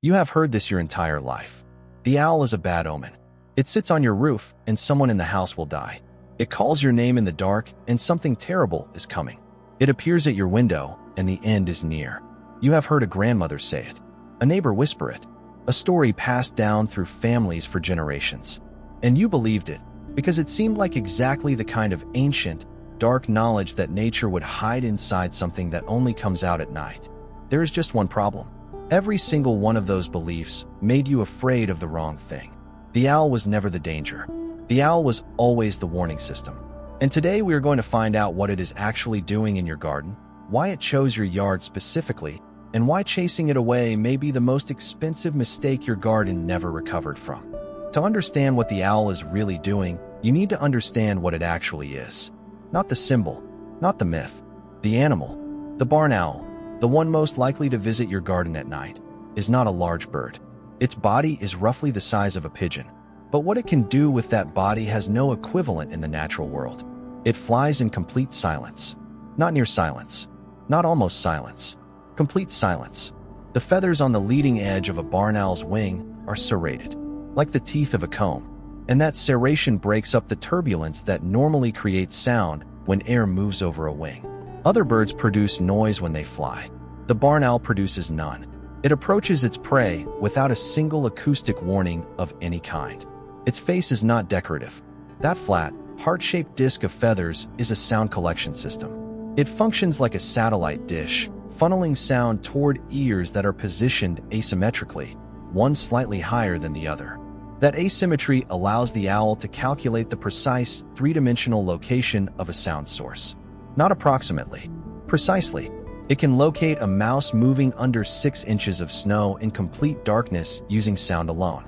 You have heard this your entire life. The owl is a bad omen. It sits on your roof and someone in the house will die. It calls your name in the dark and something terrible is coming. It appears at your window and the end is near. You have heard a grandmother say it, a neighbor whisper it, a story passed down through families for generations. And you believed it because it seemed like exactly the kind of ancient, dark knowledge that nature would hide inside something that only comes out at night. There is just one problem. Every single one of those beliefs made you afraid of the wrong thing. The owl was never the danger. The owl was always the warning system. And today we are going to find out what it is actually doing in your garden, why it chose your yard specifically, and why chasing it away may be the most expensive mistake your garden never recovered from. To understand what the owl is really doing, you need to understand what it actually is. Not the symbol, not the myth. The animal, the barn owl, the one most likely to visit your garden at night, is not a large bird. Its body is roughly the size of a pigeon. But what it can do with that body has no equivalent in the natural world. It flies in complete silence. Not near silence. Not almost silence. Complete silence. The feathers on the leading edge of a barn owl's wing are serrated, like the teeth of a comb, and that serration breaks up the turbulence that normally creates sound when air moves over a wing. Other birds produce noise when they fly. The barn owl produces none. It approaches its prey without a single acoustic warning of any kind. Its face is not decorative. That flat, heart-shaped disc of feathers is a sound collection system. It functions like a satellite dish, funneling sound toward ears that are positioned asymmetrically, one slightly higher than the other. That asymmetry allows the owl to calculate the precise three-dimensional location of a sound source. Not approximately, precisely. It can locate a mouse moving under 6 inches of snow in complete darkness using sound alone.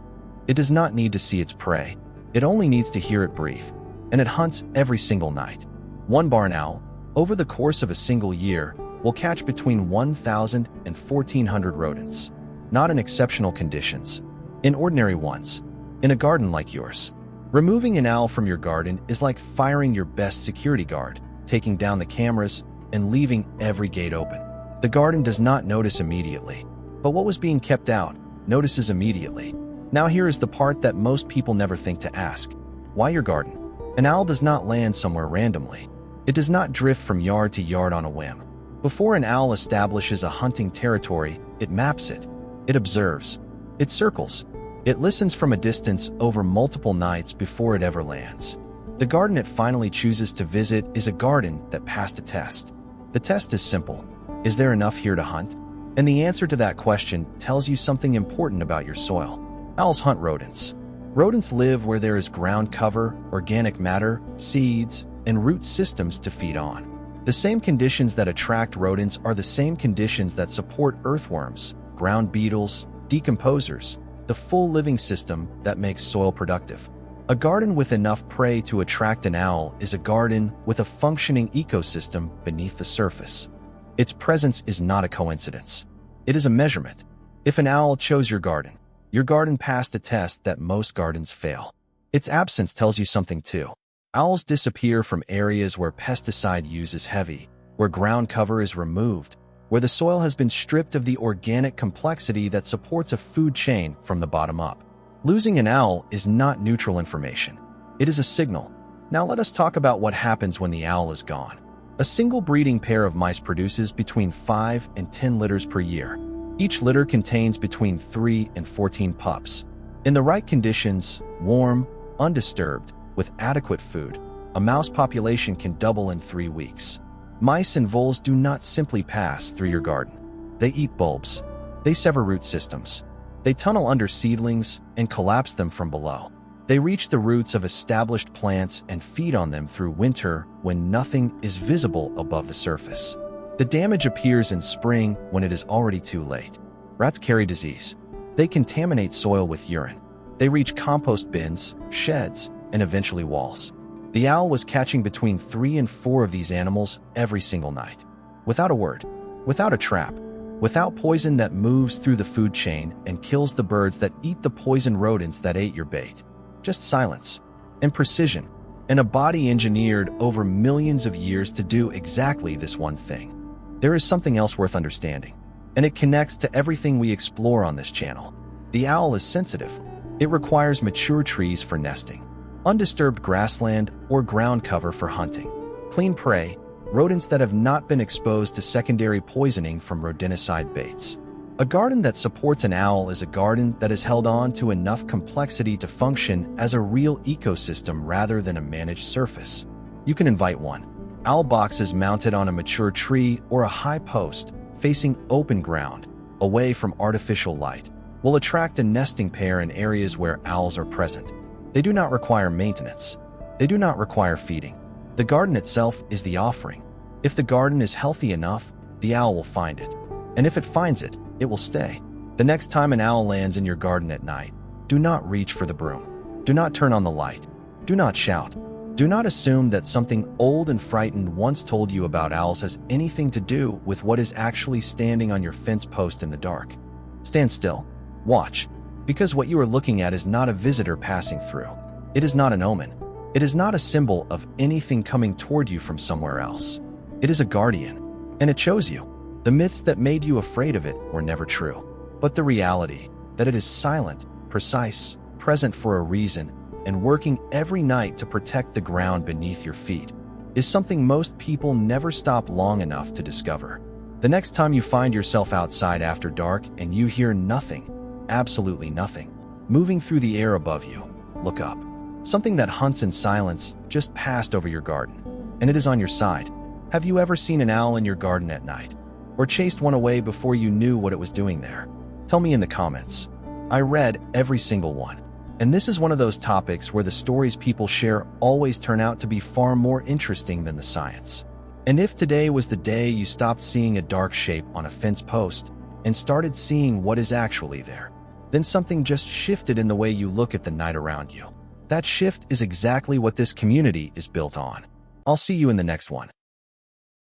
It does not need to see its prey. It only needs to hear it breathe. And it hunts every single night. One barn owl, over the course of a single year, will catch between 1,000 and 1,400 rodents. Not in exceptional conditions. In ordinary ones. In a garden like yours. Removing an owl from your garden is like firing your best security guard, taking down the cameras, and leaving every gate open. The garden does not notice immediately. But what was being kept out notices immediately. Now here is the part that most people never think to ask. Why your garden? An owl does not land somewhere randomly. It does not drift from yard to yard on a whim. Before an owl establishes a hunting territory, it maps it. It observes. It circles. It listens from a distance over multiple nights before it ever lands. The garden it finally chooses to visit is a garden that passed a test. The test is simple. Is there enough here to hunt? And the answer to that question tells you something important about your soil. Owls hunt rodents. Rodents live where there is ground cover, organic matter, seeds, and root systems to feed on. The same conditions that attract rodents are the same conditions that support earthworms, ground beetles, decomposers, the full living system that makes soil productive. A garden with enough prey to attract an owl is a garden with a functioning ecosystem beneath the surface. Its presence is not a coincidence. It is a measurement. If an owl chose your garden passed a test that most gardens fail. Its absence tells you something too. Owls disappear from areas where pesticide use is heavy, where ground cover is removed, where the soil has been stripped of the organic complexity that supports a food chain from the bottom up. Losing an owl is not neutral information. It is a signal. Now let us talk about what happens when the owl is gone. A single breeding pair of mice produces between 5 and 10 litters per year. Each litter contains between 3 and 14 pups. In the right conditions, warm, undisturbed, with adequate food, a mouse population can double in 3 weeks. Mice and voles do not simply pass through your garden. They eat bulbs. They sever root systems. They tunnel under seedlings and collapse them from below. They reach the roots of established plants and feed on them through winter when nothing is visible above the surface. The damage appears in spring when it is already too late. Rats carry disease. They contaminate soil with urine. They reach compost bins, sheds, and eventually walls. The owl was catching between 3 and 4 of these animals every single night. Without a word, without a trap, without poison that moves through the food chain and kills the birds that eat the poison rodents that ate your bait. Just silence and precision, and a body engineered over millions of years to do exactly this one thing. There is something else worth understanding. and it connects to everything we explore on this channel. The owl is sensitive. It requires mature trees for nesting, undisturbed grassland or ground cover for hunting, clean prey, rodents that have not been exposed to secondary poisoning from rodenticide baits. A garden that supports an owl is a garden that has held on to enough complexity to function as a real ecosystem rather than a managed surface. You can invite one. Owl boxes mounted on a mature tree or a high post facing open ground, away from artificial light, will attract a nesting pair in areas where owls are present. They do not require maintenance. They do not require feeding. The garden itself is the offering. If the garden is healthy enough, the owl will find it. And if it finds it, it will stay. The next time an owl lands in your garden at night, do not reach for the broom. Do not turn on the light. Do not shout. Do not assume that something old and frightened once told you about owls has anything to do with what is actually standing on your fence post in the dark. Stand still. Watch. Because what you are looking at is not a visitor passing through. It is not an omen. It is not a symbol of anything coming toward you from somewhere else. It is a guardian, and it chose you. The myths that made you afraid of it were never true. But the reality that it is silent, precise, present for a reason, and working every night to protect the ground beneath your feet is something most people never stop long enough to discover. The next time you find yourself outside after dark and you hear nothing, absolutely nothing, moving through the air above you, look up. Something that hunts in silence just passed over your garden, and it is on your side. Have you ever seen an owl in your garden at night? Or chased one away before you knew what it was doing there? Tell me in the comments. I read every single one. And this is one of those topics where the stories people share always turn out to be far more interesting than the science. And if today was the day you stopped seeing a dark shape on a fence post and started seeing what is actually there, then something just shifted in the way you look at the night around you. That shift is exactly what this community is built on. I'll see you in the next one.